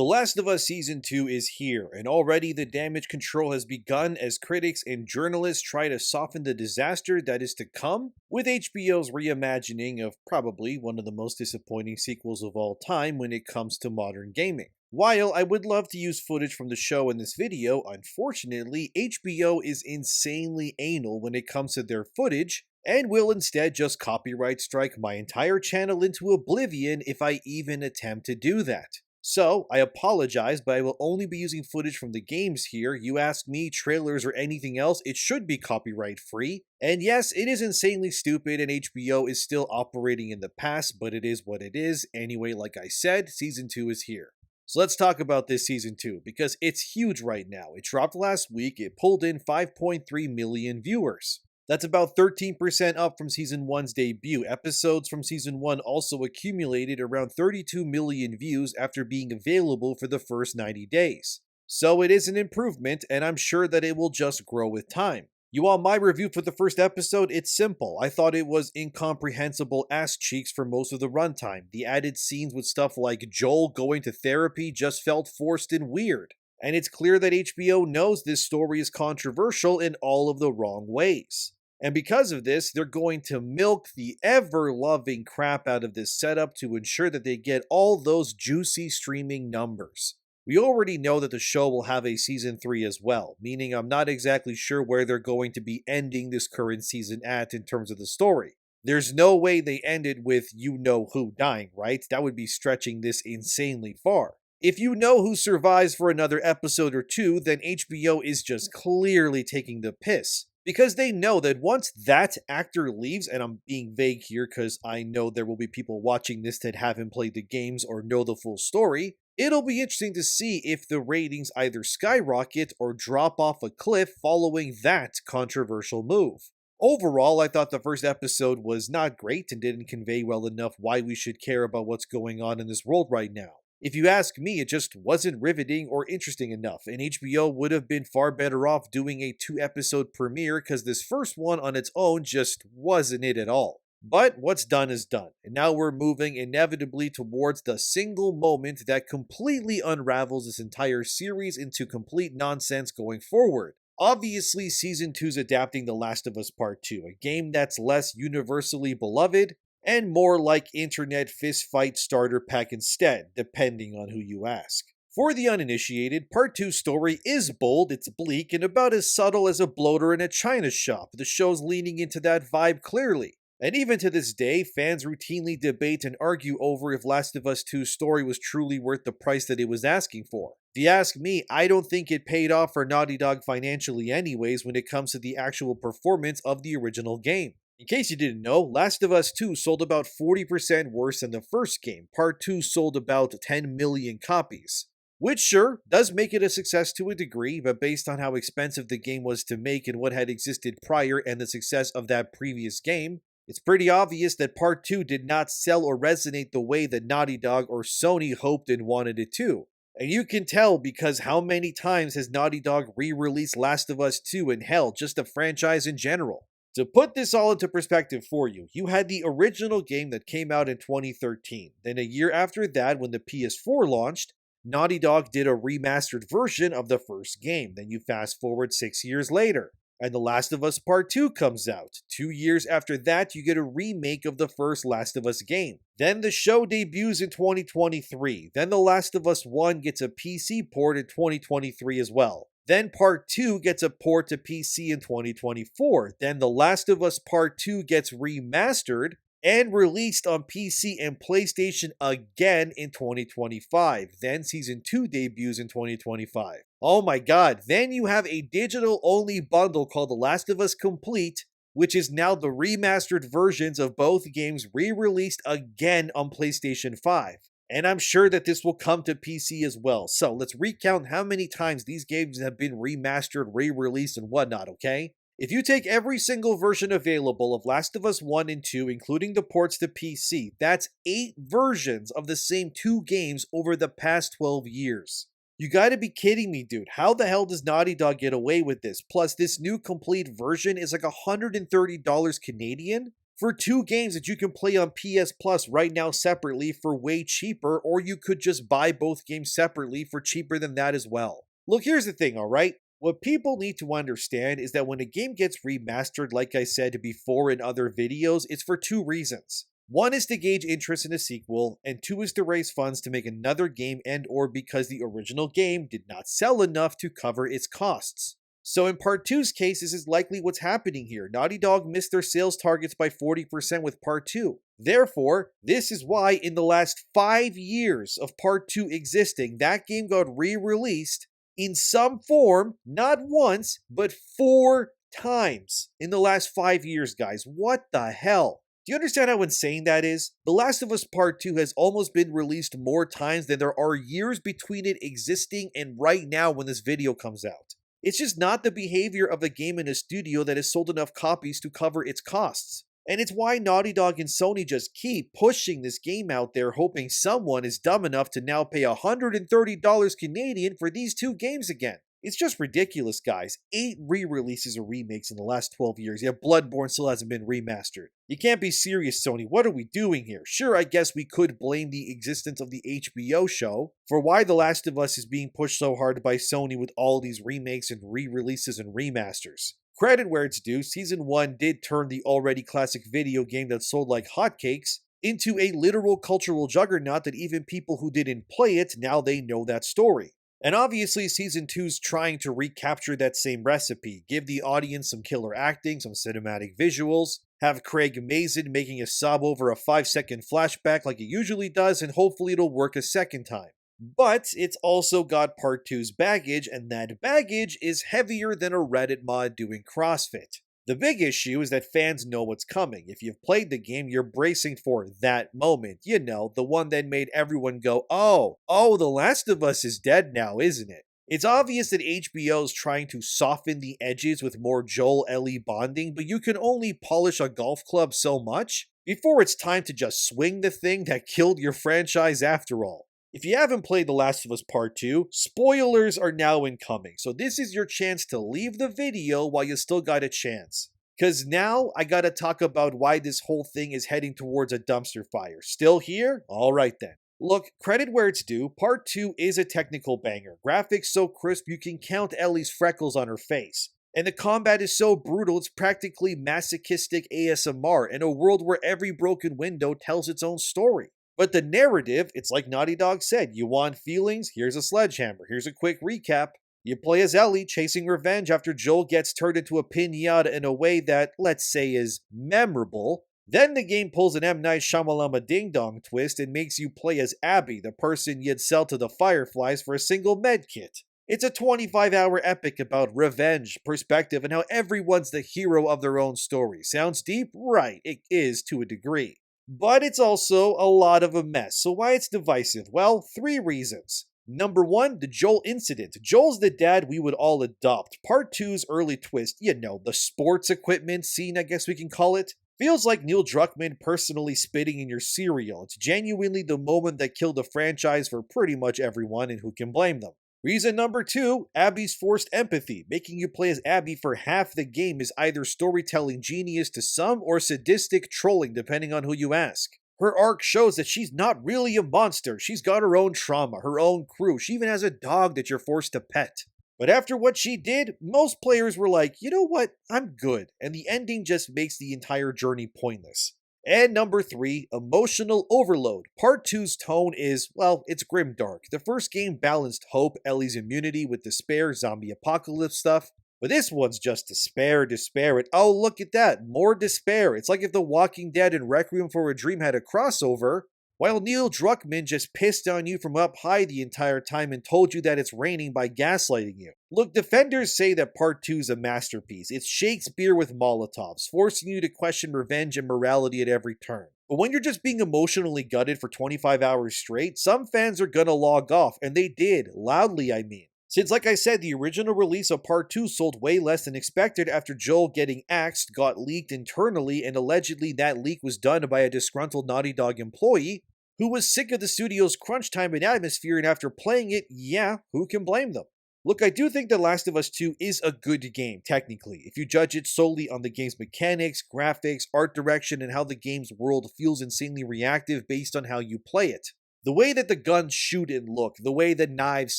The Last of Us Season 2 is here, and already the damage control has begun as critics and journalists try to soften the disaster that is to come with HBO's reimagining of probably one of the most disappointing sequels of all time when it comes to modern gaming. While I would love to use footage from the show in this video, unfortunately, HBO is insanely anal when it comes to their footage, and will instead just copyright strike my entire channel into oblivion if I even attempt to do that. So, I apologize, but I will only be using footage from the games here. You ask me, trailers or anything else, it should be copyright free. And yes, it is insanely stupid and HBO is still operating in the past, but it is what it is. Anyway, like I said, Season 2 is here. So let's talk about this Season 2, because it's huge right now. It dropped last week, it pulled in 5.3 million viewers. That's about 13% up from Season 1's debut. Episodes from Season 1 also accumulated around 32 million views after being available for the first 90 days. So it is an improvement, and I'm sure that it will just grow with time. You want my review for the first episode? It's simple. I thought it was incomprehensible ass cheeks for most of the runtime. The added scenes with stuff like Joel going to therapy just felt forced and weird. And it's clear that HBO knows this story is controversial in all of the wrong ways. And because of this, they're going to milk the ever-loving crap out of this setup to ensure that they get all those juicy streaming numbers. We already know that the show will have a Season 3 as well, meaning I'm not exactly sure where they're going to be ending this current season at in terms of the story. There's no way they ended with you-know-who dying, right? That would be stretching this insanely far. If you know who survives for another episode or two, then HBO is just clearly taking the piss. Because they know that once that actor leaves, and I'm being vague here because I know there will be people watching this that haven't played the games or know the full story, it'll be interesting to see if the ratings either skyrocket or drop off a cliff following that controversial move. Overall, I thought the first episode was not great and didn't convey well enough why we should care about what's going on in this world right now. If you ask me, it just wasn't riveting or interesting enough, and HBO would have been far better off doing a 2-episode premiere because this first one on its own just wasn't it at all. But what's done is done, and now we're moving inevitably towards the single moment that completely unravels this entire series into complete nonsense going forward. Obviously, Season 2's adapting The Last of Us Part 2, a game that's less universally beloved, and more like internet fistfight starter pack instead, depending on who you ask. For the uninitiated, Part 2's story is bold, it's bleak, and about as subtle as a bloater in a china shop. The show's leaning into that vibe clearly. And even to this day, fans routinely debate and argue over if Last of Us 2's story was truly worth the price that it was asking for. If you ask me, I don't think it paid off for Naughty Dog financially anyways when it comes to the actual performance of the original game. In case you didn't know, Last of Us 2 sold about 40% worse than the first game. Part 2 sold about 10 million copies. Which sure, does make it a success to a degree, but based on how expensive the game was to make and what had existed prior and the success of that previous game, it's pretty obvious that Part 2 did not sell or resonate the way that Naughty Dog or Sony hoped and wanted it to. And you can tell because how many times has Naughty Dog re-released Last of Us 2 and hell, just the franchise in general. To put this all into perspective for you, you had the original game that came out in 2013. Then a year after that, when the PS4 launched, Naughty Dog did a remastered version of the first game. Then you fast forward 6 years later, and The Last of Us Part 2 comes out. 2 years after that, you get a remake of the first Last of Us game. Then the show debuts in 2023. Then The Last of Us 1 gets a PC port in 2023 as well. Then Part 2 gets a port to PC in 2024. Then The Last of Us Part 2 gets remastered and released on PC and PlayStation again in 2025. Then Season 2 debuts in 2025. Oh my god, then you have a digital-only bundle called The Last of Us Complete, which is now the remastered versions of both games re-released again on PlayStation 5. And I'm sure that this will come to PC as well. So let's recount how many times these games have been remastered, re-released, and whatnot, okay? If you take every single version available of Last of Us 1 and 2, including the ports to PC, that's 8 versions of the same 2 games over the past 12 years. You gotta be kidding me, dude. How the hell does Naughty Dog get away with this? Plus, this new complete version is like $130 Canadian? for two games that you can play on PS Plus right now separately for way cheaper, or you could just buy both games separately for cheaper than that as well. Look, here's the thing, alright? What people need to understand is that when a game gets remastered, like I said before in other videos, it's for two reasons. One is to gauge interest in a sequel, and two is to raise funds to make another game and or because the original game did not sell enough to cover its costs. So in Part 2's case, this is likely what's happening here. Naughty Dog missed their sales targets by 40% with Part 2. Therefore, this is why in the last 5 years of Part 2 existing, that game got re-released in some form, not once, but 4 times in the last 5 years, guys. What the hell? Do you understand how insane that is? The Last of Us Part 2 has almost been released more times than there are years between it existing and right now when this video comes out. It's just not the behavior of a game in a studio that has sold enough copies to cover its costs. And it's why Naughty Dog and Sony just keep pushing this game out there, hoping someone is dumb enough to now pay $130 Canadian for these two games again. It's just ridiculous, guys. 8 re-releases or remakes in the last 12 years, yet Bloodborne still hasn't been remastered. You can't be serious, Sony. What are we doing here? Sure, I guess we could blame the existence of the HBO show for why The Last of Us is being pushed so hard by Sony with all these remakes and re-releases and remasters. Credit where it's due, Season 1 did turn the already classic video game that sold like hotcakes into a literal cultural juggernaut that even people who didn't play it, now they know that story. And obviously, Season 2's trying to recapture that same recipe, give the audience some killer acting, some cinematic visuals, have Craig Mazin making a sob over a 5-second flashback like it usually does, and hopefully it'll work a second time. But it's also got Part 2's baggage, and that baggage is heavier than a Reddit mod doing CrossFit. The big issue is that fans know what's coming. If you've played the game, you're bracing for that moment. You know, the one that made everyone go, oh, The Last of Us is dead now, isn't it? It's obvious that HBO is trying to soften the edges with more Joel-Ellie bonding, but you can only polish a golf club so much before it's time to just swing the thing that killed your franchise after all. If you haven't played The Last of Us Part 2, spoilers are now incoming, so this is your chance to leave the video while you still got a chance. Cause now I gotta talk about why this whole thing is heading towards a dumpster fire. Still here? Alright then. Look, credit where it's due, Part 2 is a technical banger. Graphics so crisp you can count Ellie's freckles on her face. And the combat is so brutal it's practically masochistic ASMR in a world where every broken window tells its own story. But the narrative, it's like Naughty Dog said, you want feelings? Here's a sledgehammer. Here's a quick recap. You play as Ellie, chasing revenge after Joel gets turned into a piñata in a way that, let's say, is memorable. Then the game pulls an M. Night Shyamalan ding-dong twist and makes you play as Abby, the person you'd sell to the Fireflies for a single medkit. It's a 25-hour epic about revenge, perspective, and how everyone's the hero of their own story. Sounds deep? Right, it is to a degree. But it's also a lot of a mess. So why it's divisive? Well, 3 reasons. Number 1, the Joel incident. Joel's the dad we would all adopt. Part 2's early twist, you know, the sports equipment scene, I guess we can call it, feels like Neil Druckmann personally spitting in your cereal. It's genuinely the moment that killed the franchise for pretty much everyone, and who can blame them? Reason number 2, Abby's forced empathy. Making you play as Abby for half the game is either storytelling genius to some or sadistic trolling, depending on who you ask. Her arc shows that she's not really a monster. She's got her own trauma, her own crew. She even has a dog that you're forced to pet. But after what she did, most players were like, you know what, I'm good. And the ending just makes the entire journey pointless. And number 3, emotional overload. Part 2's tone is, well, it's grimdark. The first game balanced hope, Ellie's immunity with despair, zombie apocalypse stuff. But this one's just despair, and oh, look at that, more despair. It's like if The Walking Dead and Requiem for a Dream had a crossover, while Neil Druckmann just pissed on you from up high the entire time and told you that it's raining by gaslighting you. Look, defenders say that Part 2's a masterpiece. It's Shakespeare with Molotovs, forcing you to question revenge and morality at every turn. But when you're just being emotionally gutted for 25 hours straight, some fans are gonna log off, and they did, loudly I mean. Since, like I said, the original release of Part 2 sold way less than expected after Joel getting axed got leaked internally, and allegedly that leak was done by a disgruntled Naughty Dog employee who was sick of the studio's crunch time and atmosphere, and after playing it, yeah, who can blame them? Look, I do think The Last of Us 2 is a good game, technically, if you judge it solely on the game's mechanics, graphics, art direction, and how the game's world feels insanely reactive based on how you play it. The way that the guns shoot and look, the way the knives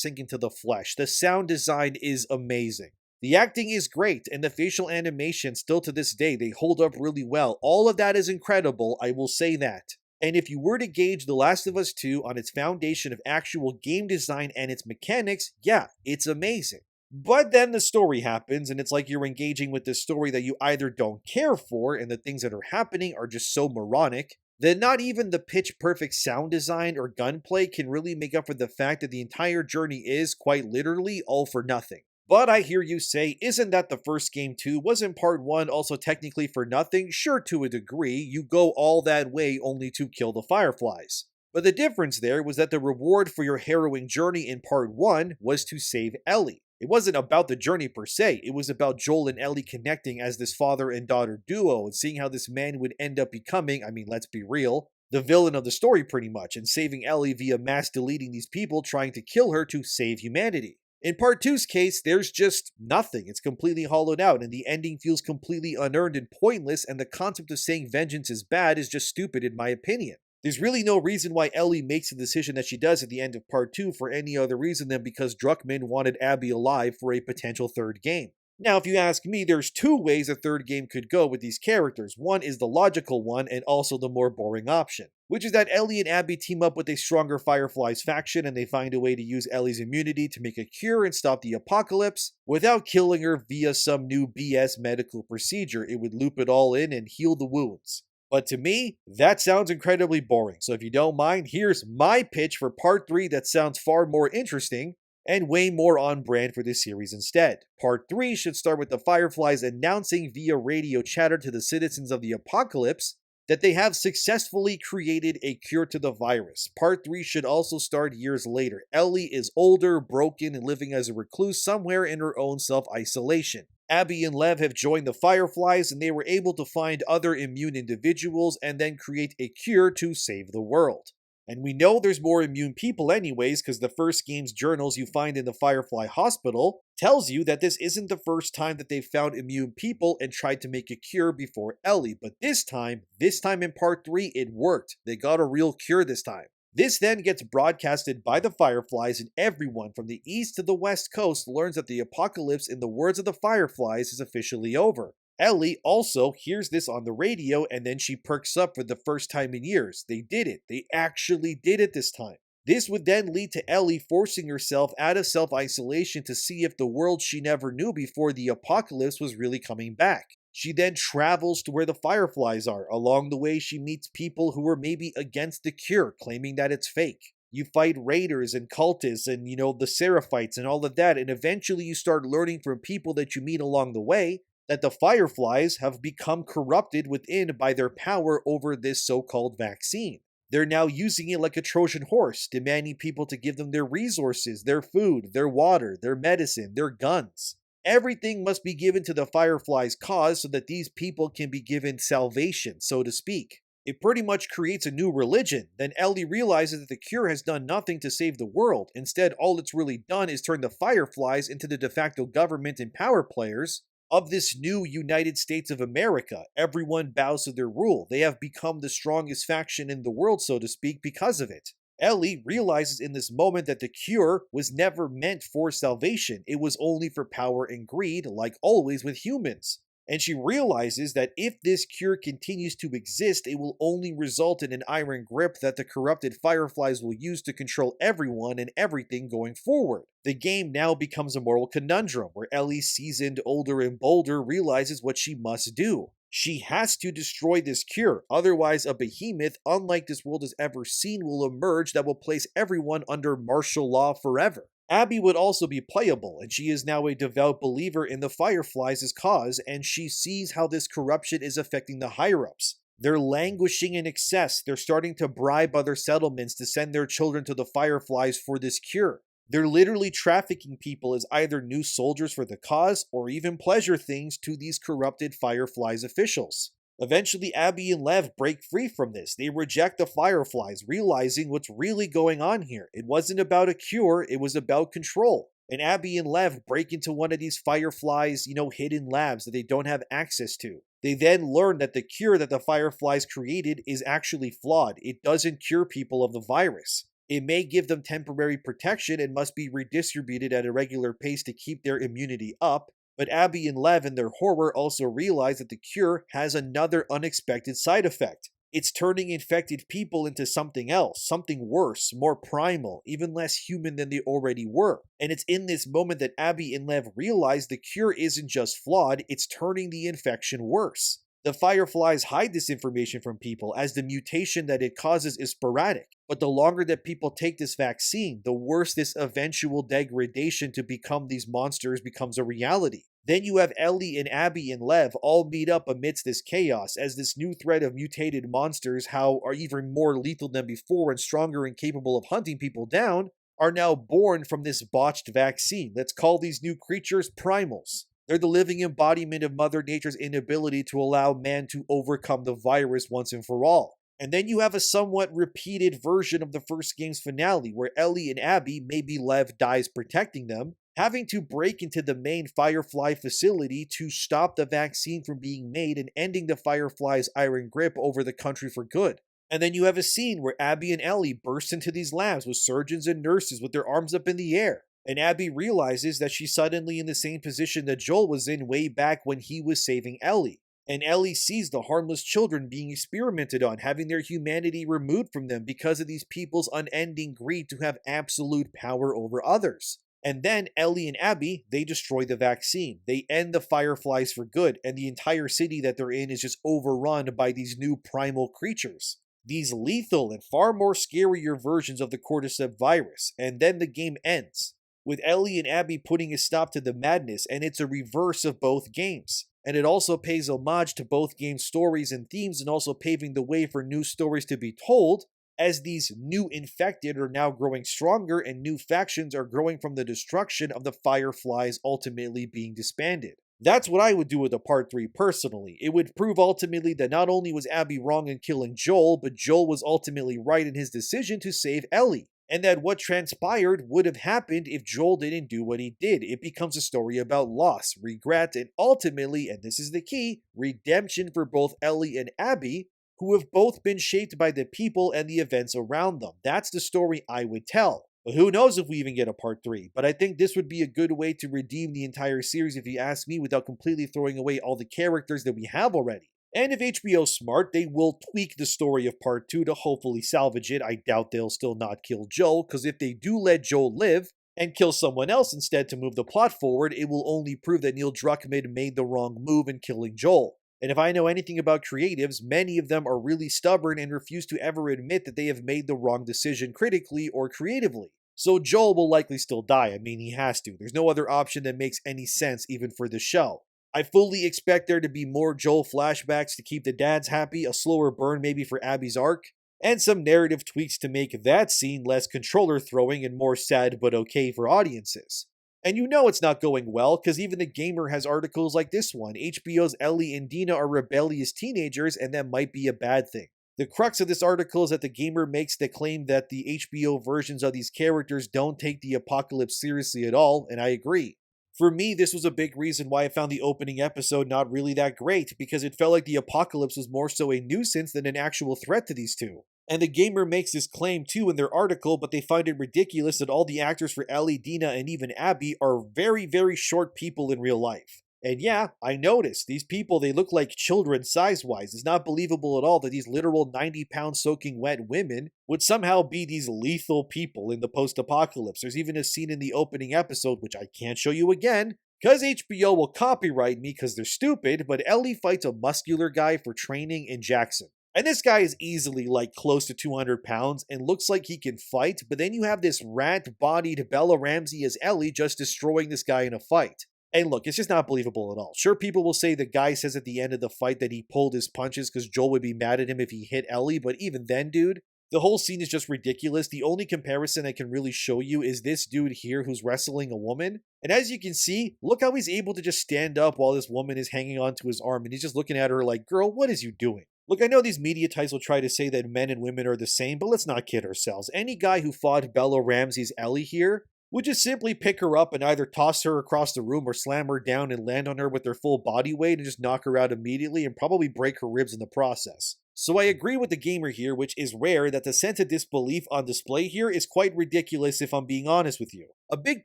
sink into the flesh, the sound design is amazing. The acting is great, and the facial animation, still to this day, they hold up really well. All of that is incredible, I will say that. And if you were to gauge The Last of Us 2 on its foundation of actual game design and its mechanics, yeah, it's amazing. But then the story happens, and it's like you're engaging with this story that you either don't care for, and the things that are happening are just so moronic, that not even the pitch perfect sound design or gunplay can really make up for the fact that the entire journey is, quite literally, all for nothing. But I hear you say, isn't that the first game too? Wasn't part 1 also technically for nothing? Sure, to a degree, you go all that way only to kill the Fireflies. But the difference there was that the reward for your harrowing journey in part 1 was to save Ellie. It wasn't about the journey per se, it was about Joel and Ellie connecting as this father and daughter duo and seeing how this man would end up becoming, I mean, let's be real, the villain of the story pretty much, and saving Ellie via mass deleting these people trying to kill her to save humanity. In part two's case, there's just nothing. It's completely hollowed out, and the ending feels completely unearned and pointless, and the concept of saying vengeance is bad is just stupid in my opinion. There's really no reason why Ellie makes the decision that she does at the end of part 2 for any other reason than because Druckmann wanted Abby alive for a potential third game. Now, if you ask me, there's two ways a third game could go with these characters. One is the logical one, and also the more boring option, which is that Ellie and Abby team up with a stronger Fireflies faction and they find a way to use Ellie's immunity to make a cure and stop the apocalypse without killing her via some new BS medical procedure. It would loop it all in and heal the wounds. But to me, that sounds incredibly boring. So if you don't mind, here's my pitch for part 3 that sounds far more interesting and way more on brand for this series instead. Part 3 should start with the Fireflies announcing via radio chatter to the citizens of the apocalypse that they have successfully created a cure to the virus. Part 3 should also start years later. Ellie is older, broken, and living as a recluse somewhere in her own self-isolation. Abby and Lev have joined the Fireflies and they were able to find other immune individuals and then create a cure to save the world. And we know there's more immune people anyways, because the first game's journals you find in the Firefly Hospital tells you that this isn't the first time that they've found immune people and tried to make a cure before Ellie. But this time in part 3, it worked. They got a real cure this time. This then gets broadcasted by the Fireflies, and everyone from the east to the west coast learns that the apocalypse, in the words of the Fireflies, is officially over. Ellie also hears this on the radio, and then she perks up for the first time in years. They did it. They actually did it this time. This would then lead to Ellie forcing herself out of self-isolation to see if the world she never knew before the apocalypse was really coming back. She then travels to where the Fireflies are. Along the way, she meets people who are maybe against the cure, claiming that it's fake. You fight raiders and cultists and, the Seraphites and all of that, and eventually you start learning from people that you meet along the way that the Fireflies have become corrupted within by their power over this so-called vaccine. They're now using it like a Trojan horse, demanding people to give them their resources, their food, their water, their medicine, their guns. Everything must be given to the Fireflies' cause so that these people can be given salvation, so to speak. It pretty much creates a new religion. Then Ellie realizes that the cure has done nothing to save the world. Instead, all it's really done is turn the Fireflies into the de facto government and power players of this new United States of America. Everyone bows to their rule. They have become the strongest faction in the world, so to speak, because of it. Ellie realizes in this moment that the cure was never meant for salvation. It was only for power and greed, like always with humans. And she realizes that if this cure continues to exist, it will only result in an iron grip that the corrupted Fireflies will use to control everyone and everything going forward. The game now becomes a moral conundrum, where Ellie, seasoned, older, and bolder, realizes what she must do. She has to destroy this cure, otherwise a behemoth unlike this world has ever seen will emerge that will place everyone under martial law forever. Abby would also be playable, and she is now a devout believer in the Fireflies' cause, and she sees how this corruption is affecting the higher-ups. They're languishing in excess. They're starting to bribe other settlements to send their children to the Fireflies for this cure. They're literally trafficking people as either new soldiers for the cause or even pleasure things to these corrupted Fireflies officials. Eventually, Abby and Lev break free from this. They reject the Fireflies, realizing what's really going on here. It wasn't about a cure, it was about control. And Abby and Lev break into one of these Fireflies, hidden labs that they don't have access to. They then learn that the cure that the Fireflies created is actually flawed. It doesn't cure people of the virus. It may give them temporary protection and must be redistributed at a regular pace to keep their immunity up. But Abby and Lev, in their horror, also realize that the cure has another unexpected side effect. It's turning infected people into something else, something worse, more primal, even less human than they already were. And it's in this moment that Abby and Lev realize the cure isn't just flawed, it's turning the infection worse. The Fireflies hide this information from people as the mutation that it causes is sporadic. But the longer that people take this vaccine, the worse this eventual degradation to become these monsters becomes a reality. Then you have Ellie and Abby and Lev all meet up amidst this chaos as this new threat of mutated monsters, how are even more lethal than before and stronger and capable of hunting people down, are now born from this botched vaccine. Let's call these new creatures primals. They're the living embodiment of Mother Nature's inability to allow man to overcome the virus once and for all. And then you have a somewhat repeated version of the first game's finale, where Ellie and Abby, maybe Lev dies protecting them, having to break into the main Firefly facility to stop the vaccine from being made and ending the Firefly's iron grip over the country for good. And then you have a scene where Abby and Ellie burst into these labs with surgeons and nurses with their arms up in the air. And Abby realizes that she's suddenly in the same position that Joel was in way back when he was saving Ellie. And Ellie sees the harmless children being experimented on, having their humanity removed from them because of these people's unending greed to have absolute power over others. And then Ellie and Abby, they destroy the vaccine. They end the Fireflies for good, and the entire city that they're in is just overrun by these new primal creatures. These lethal and far more scarier versions of the cordyceps virus. And then the game ends, with Ellie and Abby putting a stop to the madness, and it's a reverse of both games. And it also pays homage to both games' stories and themes, and also paving the way for new stories to be told, as these new infected are now growing stronger and new factions are growing from the destruction of the Fireflies ultimately being disbanded. That's what I would do with a part 3 personally. It would prove ultimately that not only was Abby wrong in killing Joel, but Joel was ultimately right in his decision to save Ellie. And that what transpired would have happened if Joel didn't do what he did. It becomes a story about loss, regret, and ultimately, and this is the key, redemption for both Ellie and Abby, who have both been shaped by the people and the events around them. That's the story I would tell. But who knows if we even get a part 3. But I think this would be a good way to redeem the entire series if you ask me, without completely throwing away all the characters that we have already. And if HBO's smart, they will tweak the story of part 2 to hopefully salvage it. I doubt they'll still not kill Joel, because if they do let Joel live and kill someone else instead to move the plot forward, it will only prove that Neil Druckmann made the wrong move in killing Joel. And if I know anything about creatives, many of them are really stubborn and refuse to ever admit that they have made the wrong decision critically or creatively. So Joel will likely still die. I mean, he has to. There's no other option that makes any sense even for the show. I fully expect there to be more Joel flashbacks to keep the dads happy, a slower burn maybe for Abby's arc, and some narrative tweaks to make that scene less controller throwing and more sad but okay for audiences. And you know it's not going well, because even The Gamer has articles like this one. HBO's Ellie and Dina are rebellious teenagers, and that might be a bad thing. The crux of this article is that The Gamer makes the claim that the HBO versions of these characters don't take the apocalypse seriously at all, and I agree. For me, this was a big reason why I found the opening episode not really that great, because it felt like the apocalypse was more so a nuisance than an actual threat to these two. And The Gamer makes this claim too in their article, but they find it ridiculous that all the actors for Ellie, Dina, and even Abby are very, very short people in real life. And yeah, I noticed, these people, they look like children size-wise. It's not believable at all that these literal 90-pound soaking wet women would somehow be these lethal people in the post-apocalypse. There's even a scene in the opening episode, which I can't show you again, because HBO will copyright me because they're stupid, but Ellie fights a muscular guy for training in Jackson. And this guy is easily like close to 200 pounds and looks like he can fight, but then you have this rat-bodied Bella Ramsey as Ellie just destroying this guy in a fight. And look, it's just not believable at all. Sure, people will say the guy says at the end of the fight that he pulled his punches because Joel would be mad at him if he hit Ellie, but even then, dude, the whole scene is just ridiculous. The only comparison I can really show you is this dude here who's wrestling a woman. And as you can see, look how he's able to just stand up while this woman is hanging onto his arm, and he's just looking at her like, girl, what is you doing? Look, I know these media types will try to say that men and women are the same, but let's not kid ourselves. Any guy who fought Bella Ramsey's Ellie here would just simply pick her up and either toss her across the room or slam her down and land on her with their full body weight and just knock her out immediately and probably break her ribs in the process. So I agree with the gamer here, which is rare, that the sense of disbelief on display here is quite ridiculous if I'm being honest with you. A big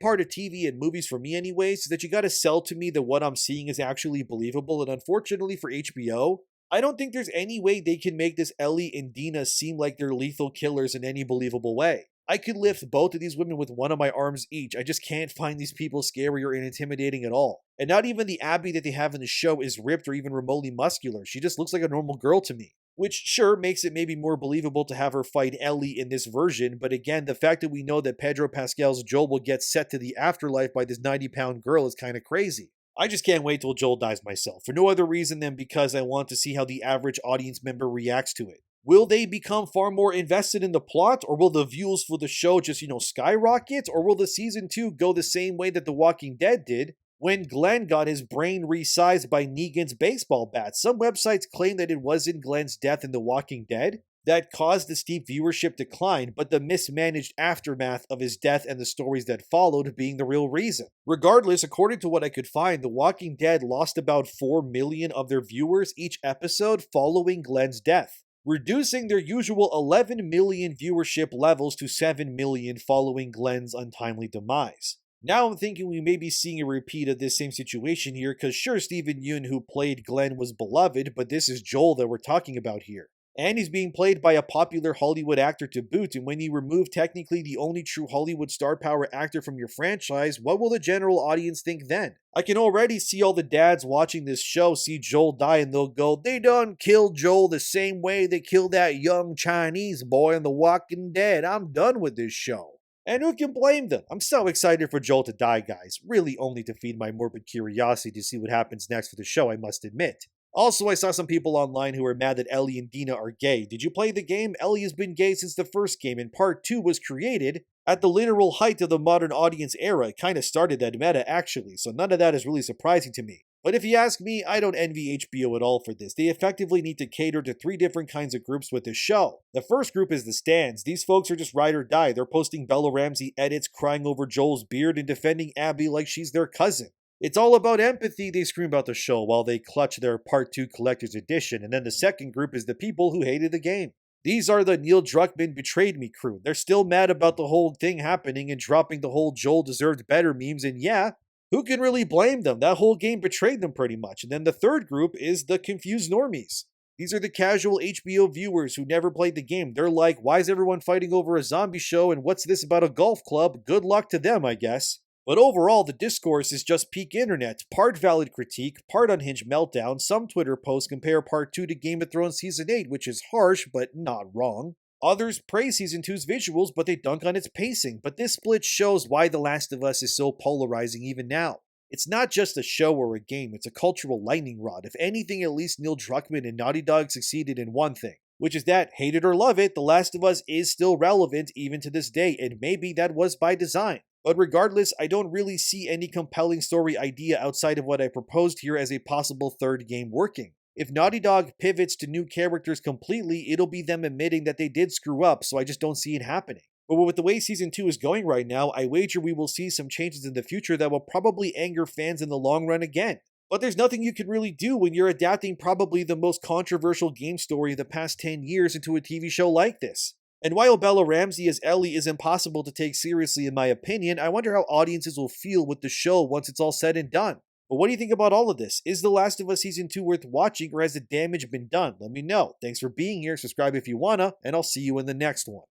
part of TV and movies for me anyways is that you gotta sell to me that what I'm seeing is actually believable, and unfortunately for HBO, I don't think there's any way they can make this Ellie and Dina seem like they're lethal killers in any believable way. I could lift both of these women with one of my arms each. I just can't find these people scary or intimidating at all. And not even the Abby that they have in the show is ripped or even remotely muscular. She just looks like a normal girl to me. Which sure makes it maybe more believable to have her fight Ellie in this version, but again, the fact that we know that Pedro Pascal's Joel will get set to the afterlife by this 90-pound girl is kind of crazy. I just can't wait till Joel dies myself, for no other reason than because I want to see how the average audience member reacts to it. Will they become far more invested in the plot, or will the views for the show just, skyrocket, or will the season 2 go the same way that The Walking Dead did when Glenn got his brain resized by Negan's baseball bat? Some websites claim that it wasn't Glenn's death in The Walking Dead that caused the steep viewership decline, but the mismanaged aftermath of his death and the stories that followed being the real reason. Regardless, according to what I could find, The Walking Dead lost about 4 million of their viewers each episode following Glenn's death, reducing their usual 11 million viewership levels to 7 million following Glenn's untimely demise. Now I'm thinking we may be seeing a repeat of this same situation here, because sure, Steven Yeun, who played Glenn, was beloved, but this is Joel that we're talking about here. And he's being played by a popular Hollywood actor to boot, and when you remove technically the only true Hollywood star power actor from your franchise, what will the general audience think then? I can already see all the dads watching this show see Joel die and they'll go, they done killed Joel the same way they killed that young Chinese boy in The Walking Dead. I'm done with this show. And who can blame them? I'm so excited for Joel to die, guys. Really only to feed my morbid curiosity to see what happens next for the show, I must admit. Also, I saw some people online who were mad that Ellie and Dina are gay. Did you play the game? Ellie has been gay since the first game, and Part 2 was created at the literal height of the modern audience era. It kind of started that meta, actually, so none of that is really surprising to me. But if you ask me, I don't envy HBO at all for this. They effectively need to cater to 3 different kinds of groups with this show. The first group is the stans. These folks are just ride or die. They're posting Bella Ramsey edits, crying over Joel's beard, and defending Abby like she's their cousin. It's all about empathy, they scream about the show while they clutch their Part 2 Collector's Edition. And then the second group is the people who hated the game. These are the Neil Druckmann betrayed me crew. They're still mad about the whole thing happening and dropping the whole Joel deserved better memes, and yeah, who can really blame them? That whole game betrayed them pretty much. And then the third group is the confused normies. These are the casual HBO viewers who never played the game. They're like, why is everyone fighting over a zombie show, and what's this about a golf club? Good luck to them, I guess. But overall, the discourse is just peak internet, part valid critique, part unhinged meltdown. Some Twitter posts compare Part 2 to Game of Thrones Season 8, which is harsh, but not wrong. Others praise Season 2's visuals, but they dunk on its pacing. But this split shows why The Last of Us is so polarizing even now. It's not just a show or a game, it's a cultural lightning rod. If anything, at least Neil Druckmann and Naughty Dog succeeded in one thing, which is that, hate it or love it, The Last of Us is still relevant even to this day, and maybe that was by design. But regardless, I don't really see any compelling story idea outside of what I proposed here as a possible third game working. If Naughty Dog pivots to new characters completely, it'll be them admitting that they did screw up, so I just don't see it happening. But with the way Season 2 is going right now, I wager we will see some changes in the future that will probably anger fans in the long run again. But there's nothing you can really do when you're adapting probably the most controversial game story of the past 10 years into a TV show like this. And while Bella Ramsey as Ellie is impossible to take seriously in my opinion, I wonder how audiences will feel with the show once it's all said and done. But what do you think about all of this? Is The Last of Us Season 2 worth watching, or has the damage been done? Let me know. Thanks for being here, subscribe if you wanna, and I'll see you in the next one.